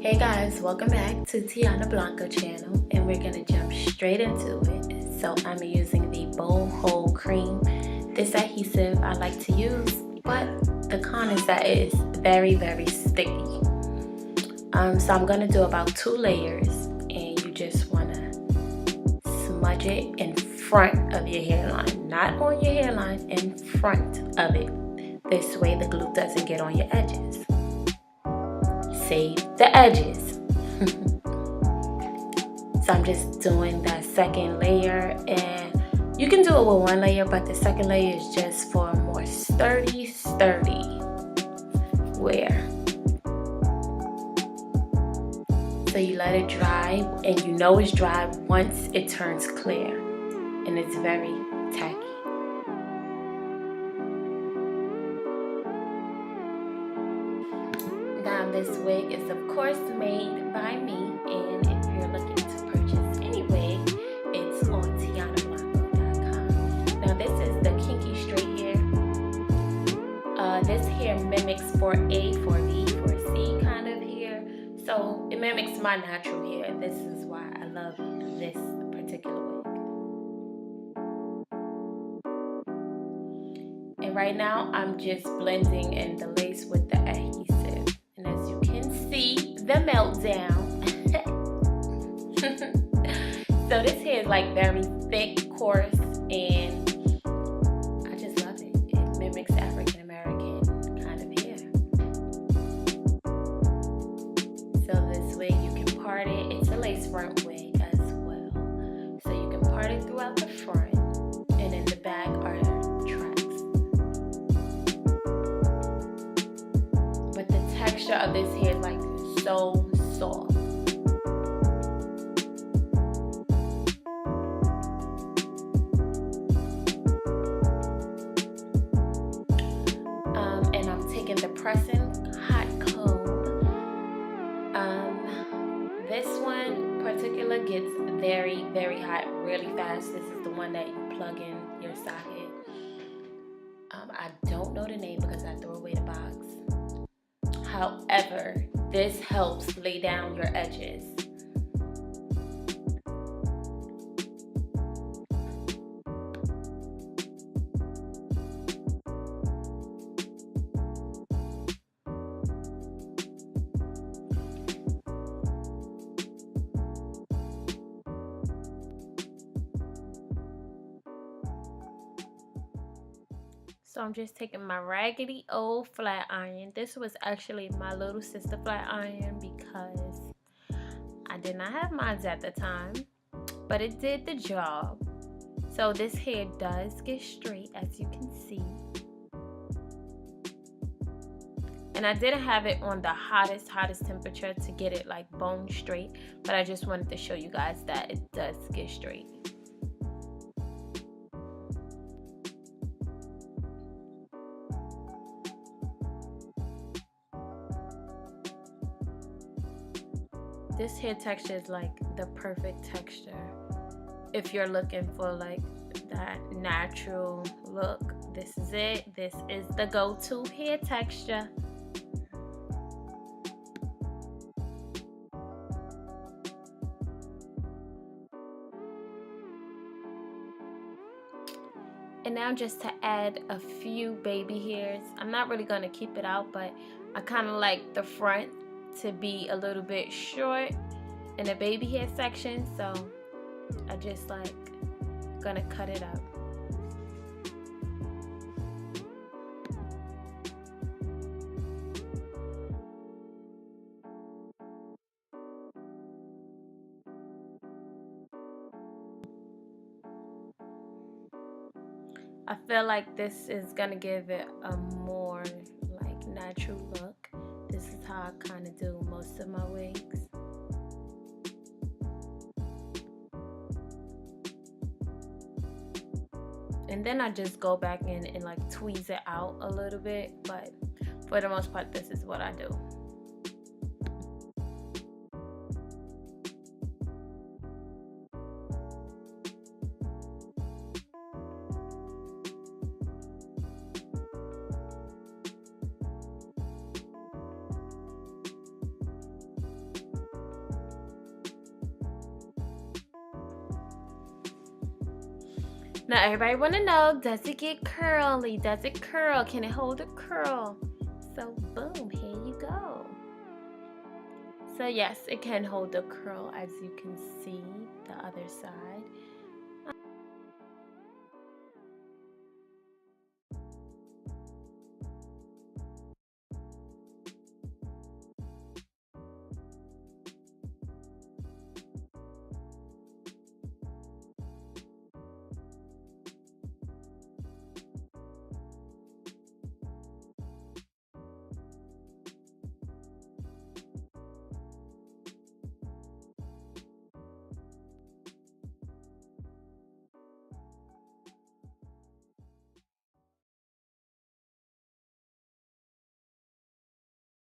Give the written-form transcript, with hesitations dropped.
Hey guys, welcome back to Tianna Blancoo channel, and we're gonna jump straight into it. So I'm using the Bow Hold Cream. This adhesive I like to use, but the con is that it is very sticky. So I'm gonna do about 2 layers, and you just wanna smudge it in front of your hairline, not on your hairline, in front of it. This way the glue doesn't get on your edges. Save the edges. So I'm just doing that second layer, and you can do it with 1 layer, but the second layer is just for a more sturdy wear. So you let it dry, and you know it's dry once it turns clear, and it's very tacky. Now this wig is of course made by me, and if you're looking to purchase any wig, it's on TiannaBlancoo.com. Now this is the Kinky straight hair. This hair mimics 4A, 4B, 4C kind of hair. So it mimics my natural hair, and this is why I love this particular wig. And right now I'm just blending in the lace with the adhesive. And as you can see, the meltdown. So this hair is like very thick, coarse, and I just love it. It mimics African American kind of hair. So this wig, you can part it. It's a lace front wig as well. So you can part it throughout the front, and in the back are tracks. But the texture of this hair is like so soft. And I'm taking the pressing hot comb. This one particular gets very hot really fast. This is the one that you plug in your socket. I don't know the name because I threw away the box. However, this helps lay down your edges. So I'm just taking my raggedy old flat iron. This was actually my little sister flat iron because I did not have mine at the time, but it did the job. So this hair does get straight, as you can see. And I didn't have it on the hottest temperature to get it like bone straight, but I just wanted to show you guys that it does get straight. This hair texture is like the perfect texture if you're looking for like that natural look. This is it. This is the go-to hair texture. And now just to add a few baby hairs. I'm not really going to keep it out, but I kind of like the front to be a little bit short in the baby hair section, so I just like gonna cut it up. I feel like this is gonna give it a more like natural look. This is how I kind of do most of my wigs. And then I just go back in and like tweeze it out a little bit, but for the most part, this is what I do. Now everybody want to know, does it get curly? Does it curl? Can it hold a curl? So boom, here you go. So yes, it can hold the curl, as you can see the other side.